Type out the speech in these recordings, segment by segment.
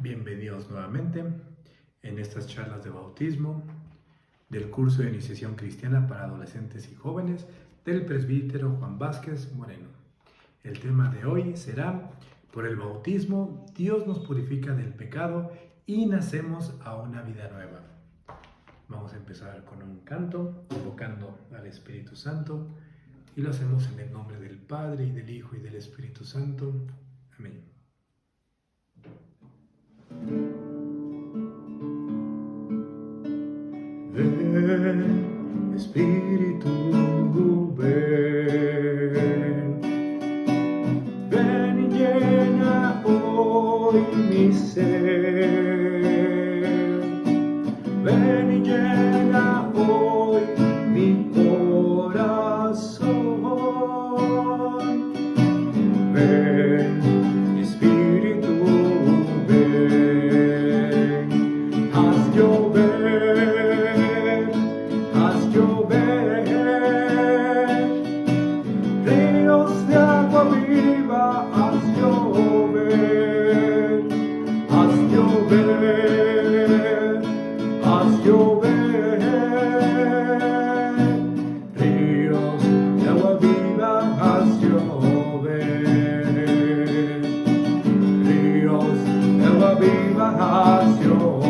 Bienvenidos nuevamente en estas charlas de bautismo del curso de iniciación cristiana para adolescentes y jóvenes del presbítero Juan Vázquez Moreno. El tema de hoy será: por el bautismo Dios nos purifica del pecado y nacemos a una vida nueva. Vamos a empezar con un canto invocando al Espíritu Santo y lo hacemos en el nombre del Padre y del Hijo y del Espíritu Santo. Amén. Ven, Espíritu, ven. Ven y llena hoy mi ser. Ven y llena hoy mi corazón. Ven, Espíritu, ven. Haz llover, haz llover. Ríos de agua viva, haz llover, haz llover, haz llover. Ríos de agua viva, haz llover. Ríos de agua viva, haz llover.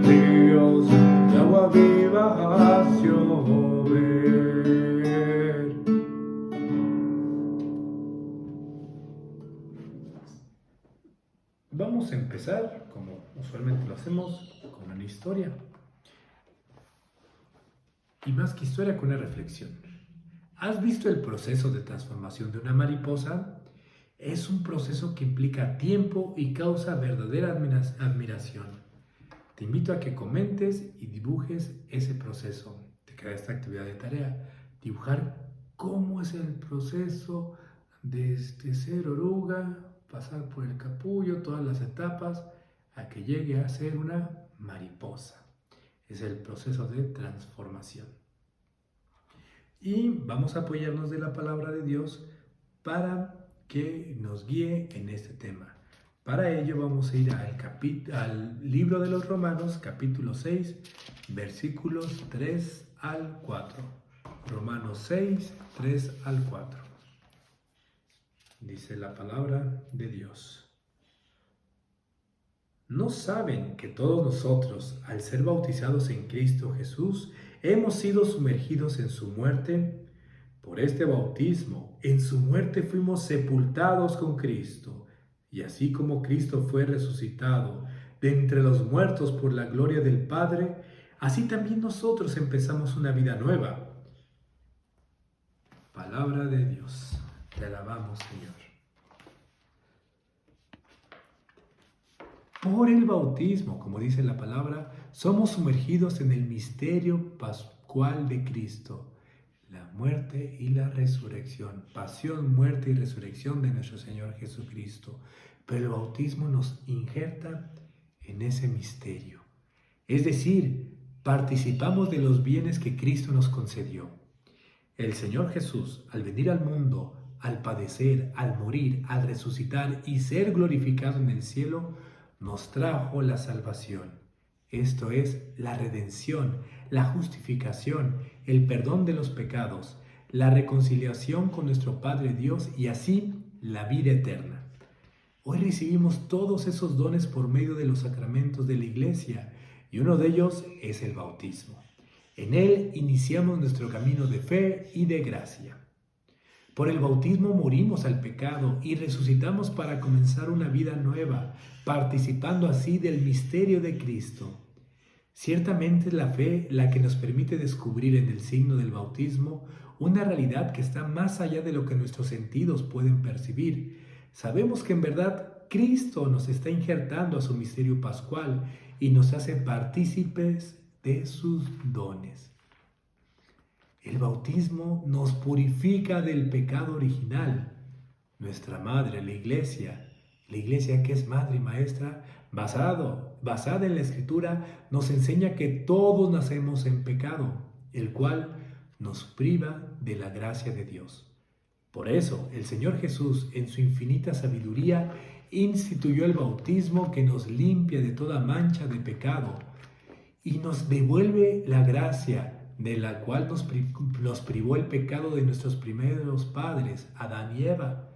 Ríos de agua viva, haz llover. Vamos a empezar, como usualmente lo hacemos, con una historia. Y más que historia, con una reflexión. ¿Has visto el proceso de transformación de una mariposa? Es un proceso que implica tiempo y causa verdadera admiración. Te invito a que comentes y dibujes ese proceso. Te queda esta actividad de tarea: dibujar cómo es el proceso de ser oruga, pasar por el capullo, todas las etapas, a que llegue a ser una mariposa. Es el proceso de transformación. Y vamos a apoyarnos de la palabra de Dios para que nos guíe en este tema. Para ello vamos a ir al libro de los Romanos, capítulo 6, versículos 3 al 4. Romanos 6, 3 al 4. Dice la palabra de Dios: ¿no saben que todos nosotros, al ser bautizados en Cristo Jesús, hemos sido sumergidos en su muerte? Por este bautismo, en su muerte fuimos sepultados con Cristo, y así como Cristo fue resucitado de entre los muertos por la gloria del Padre, así también nosotros empezamos una vida nueva. Palabra de Dios. Te alabamos, Señor. Por el bautismo, como dice la palabra, somos sumergidos en el misterio pascual de Cristo, la muerte y la resurrección, pasión, muerte y resurrección de nuestro Señor Jesucristo. Pero el bautismo nos injerta en ese misterio. Es decir, participamos de los bienes que Cristo nos concedió. El Señor Jesús, al venir al mundo, al padecer, al morir, al resucitar y ser glorificado en el cielo, nos trajo la salvación. Esto es la redención, la justificación, el perdón de los pecados, la reconciliación con nuestro Padre Dios y así la vida eterna. Hoy recibimos todos esos dones por medio de los sacramentos de la Iglesia y uno de ellos es el bautismo. En él iniciamos nuestro camino de fe y de gracia. Por el bautismo morimos al pecado y resucitamos para comenzar una vida nueva, participando así del misterio de Cristo. Ciertamente es la fe la que nos permite descubrir en el signo del bautismo una realidad que está más allá de lo que nuestros sentidos pueden percibir. Sabemos que en verdad Cristo nos está injertando a su misterio pascual y nos hace partícipes de sus dones. El bautismo nos purifica del pecado original. Nuestra madre, la iglesia que es madre y maestra, basada en la Escritura, nos enseña que todos nacemos en pecado, el cual nos priva de la gracia de Dios. Por eso, el Señor Jesús, en su infinita sabiduría, instituyó el bautismo que nos limpia de toda mancha de pecado y nos devuelve la gracia de la cual nos privó el pecado de nuestros primeros padres, Adán y Eva.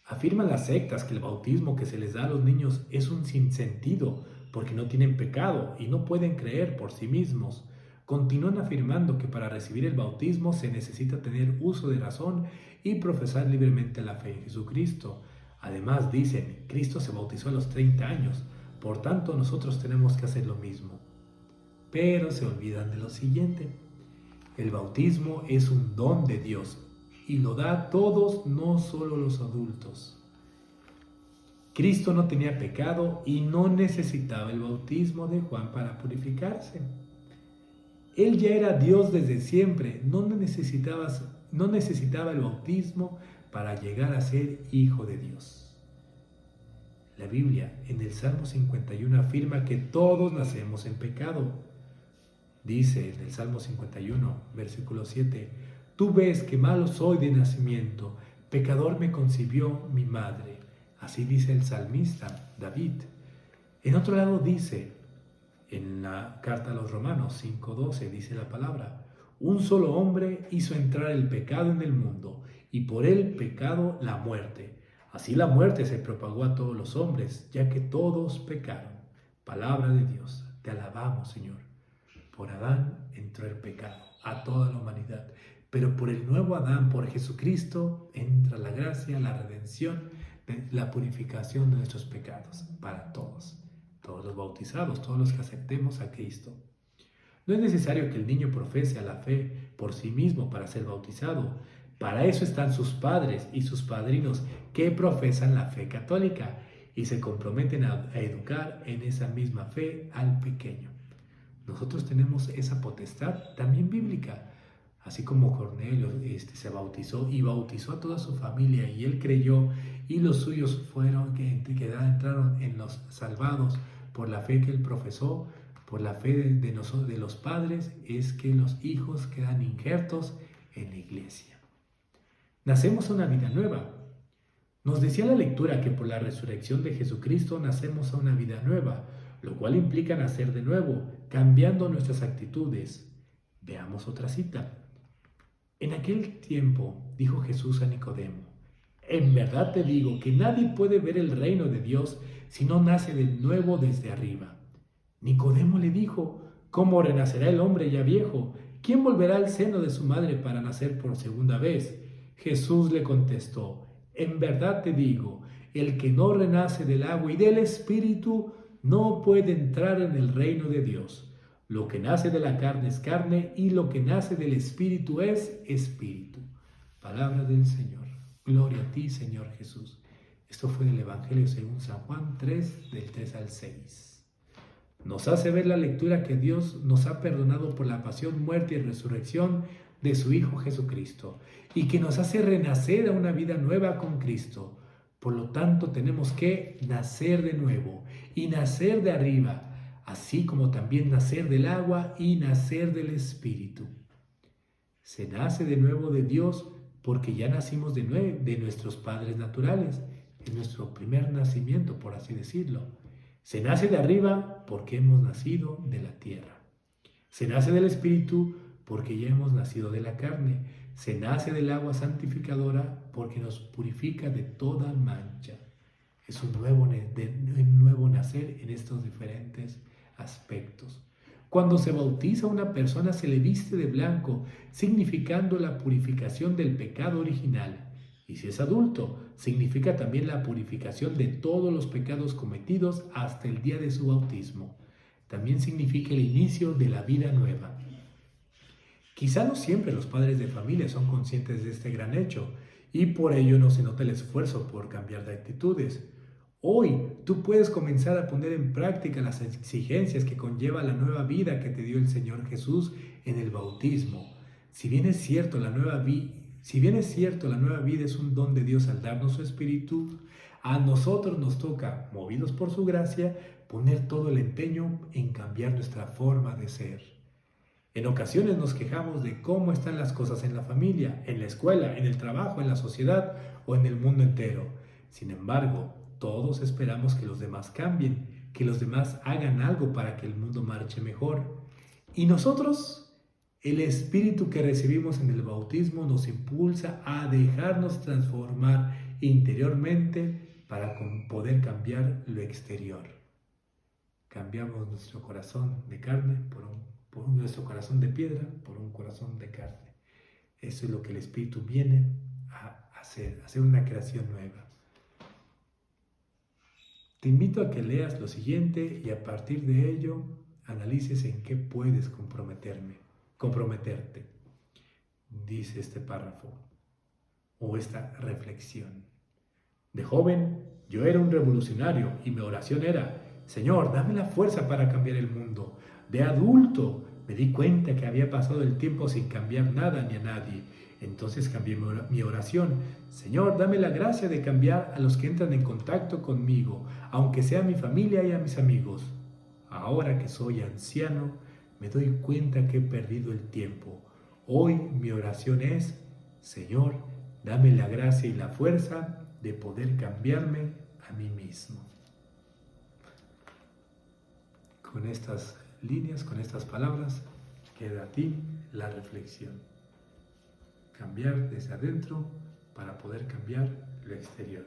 Afirman las sectas que el bautismo que se les da a los niños es un sinsentido porque no tienen pecado y no pueden creer por sí mismos. Continúan afirmando que para recibir el bautismo se necesita tener uso de razón y profesar libremente la fe en Jesucristo. Además dicen, Cristo se bautizó a los 30 años, por tanto nosotros tenemos que hacer lo mismo. Pero se olvidan de lo siguiente. El bautismo es un don de Dios y lo da a todos, no solo los adultos. Cristo no tenía pecado y no necesitaba el bautismo de Juan para purificarse. Él ya era Dios desde siempre, no necesitaba el bautismo para llegar a ser hijo de Dios. La Biblia en el Salmo 51 afirma que todos nacemos en pecado. Dice en el Salmo 51, versículo 7, tú ves que malo soy de nacimiento, pecador me concibió mi madre. Así dice el salmista David. En otro lado dice, en la carta a los Romanos 5:12 dice la palabra, un solo hombre hizo entrar el pecado en el mundo y por el pecado la muerte. Así la muerte se propagó a todos los hombres, ya que todos pecaron. Palabra de Dios, te alabamos, Señor. Por Adán entró el pecado a toda la humanidad, pero por el nuevo Adán, por Jesucristo, entra la gracia, la redención, la purificación de nuestros pecados para todos los bautizados, todos los que aceptemos a Cristo. No es necesario que el niño profese a la fe por sí mismo para ser bautizado. Para eso están sus padres y sus padrinos que profesan la fe católica y se comprometen a educar en esa misma fe al pequeño. Nosotros tenemos esa potestad también bíblica, así como Cornelio se bautizó y bautizó a toda su familia y él creyó y los suyos fueron que entraron en los salvados por la fe que él profesó, por la fe de los padres, es que los hijos quedan injertos en la iglesia. Nacemos a una vida nueva. Nos decía la lectura que por la resurrección de Jesucristo nacemos a una vida nueva, lo cual implica nacer de nuevo, cambiando nuestras actitudes. Veamos otra cita. En aquel tiempo dijo Jesús a Nicodemo, en verdad te digo que nadie puede ver el reino de Dios si no nace de nuevo desde arriba. Nicodemo le dijo, ¿cómo renacerá el hombre ya viejo? ¿Quién volverá al seno de su madre para nacer por segunda vez? Jesús le contestó, en verdad te digo, el que no renace del agua y del Espíritu no puede entrar en el reino de Dios. Lo que nace de la carne es carne y lo que nace del Espíritu es Espíritu. Palabra del Señor. Gloria a ti, Señor Jesús. Esto fue del Evangelio según San Juan 3, del 3 al 6. Nos hace ver la lectura que Dios nos ha perdonado por la pasión, muerte y resurrección de su Hijo Jesucristo y que nos hace renacer a una vida nueva con Cristo. Por lo tanto, tenemos que nacer de nuevo y nacer de arriba, así como también nacer del agua y nacer del Espíritu. Se nace de nuevo de Dios porque ya nacimos de nuestros padres naturales, es nuestro primer nacimiento, por así decirlo. Se nace de arriba porque hemos nacido de la tierra. Se nace del Espíritu porque ya hemos nacido de la carne. Se nace del agua santificadora porque nos purifica de toda mancha. Es un nuevo nacer en estos diferentes aspectos. Cuando se bautiza a una persona se le viste de blanco, significando la purificación del pecado original. Y si es adulto, significa también la purificación de todos los pecados cometidos hasta el día de su bautismo. También significa el inicio de la vida nueva. Quizá no siempre los padres de familia son conscientes de este gran hecho y por ello no se nota el esfuerzo por cambiar de actitudes. Hoy tú puedes comenzar a poner en práctica las exigencias que conlleva la nueva vida que te dio el Señor Jesús en el bautismo. Si bien es cierto, la nueva vida es un don de Dios al darnos su Espíritu, a nosotros nos toca, movidos por su gracia, poner todo el empeño en cambiar nuestra forma de ser. En ocasiones nos quejamos de cómo están las cosas en la familia, en la escuela, en el trabajo, en la sociedad o en el mundo entero. Sin embargo, todos esperamos que los demás cambien, que los demás hagan algo para que el mundo marche mejor. Y nosotros, el espíritu que recibimos en el bautismo nos impulsa a dejarnos transformar interiormente para poder cambiar lo exterior. Cambiamos nuestro corazón de carne por nuestro corazón de piedra por un corazón de carne. Eso es lo que el Espíritu viene a hacer una creación nueva. Te invito a que leas lo siguiente y a partir de ello analices en qué puedes comprometerte. Dice este párrafo o esta reflexión. De joven, yo era un revolucionario y mi oración era: Señor, dame la fuerza para cambiar el mundo. De adulto, me di cuenta que había pasado el tiempo sin cambiar nada ni a nadie. Entonces cambié mi oración: Señor, dame la gracia de cambiar a los que entran en contacto conmigo, aunque sea a mi familia y a mis amigos. Ahora que soy anciano, me doy cuenta que he perdido el tiempo. Hoy mi oración es: Señor, dame la gracia y la fuerza de poder cambiarme a mí mismo. Con estas líneas, con estas palabras, queda a ti la reflexión. Cambiar desde adentro para poder cambiar lo exterior.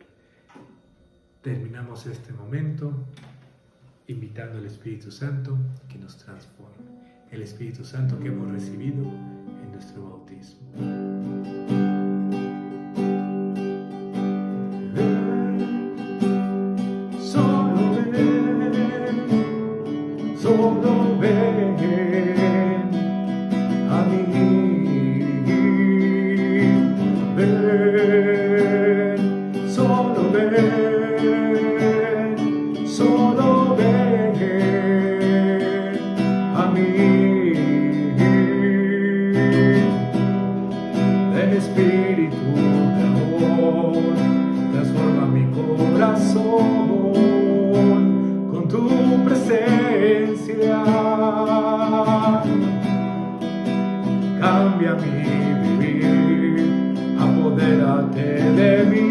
Terminamos este momento invitando al Espíritu Santo que nos transforme. El Espíritu Santo que hemos recibido en nuestro bautismo. Solo ven a mí, ven, solo ven a mí. Ven, Espíritu de amor, transforma mi corazón con tu presencia. Cambia mi vivir, apodérate de mí,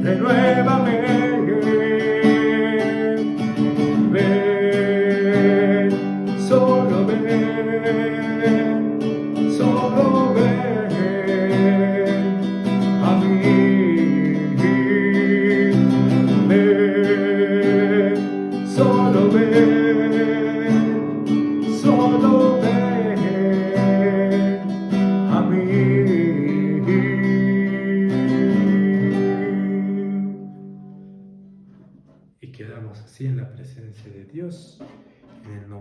renuévame. Ven, solo ven a mí. Ven, solo ven a mí. Y quedamos así en la presencia de Dios, en el nombre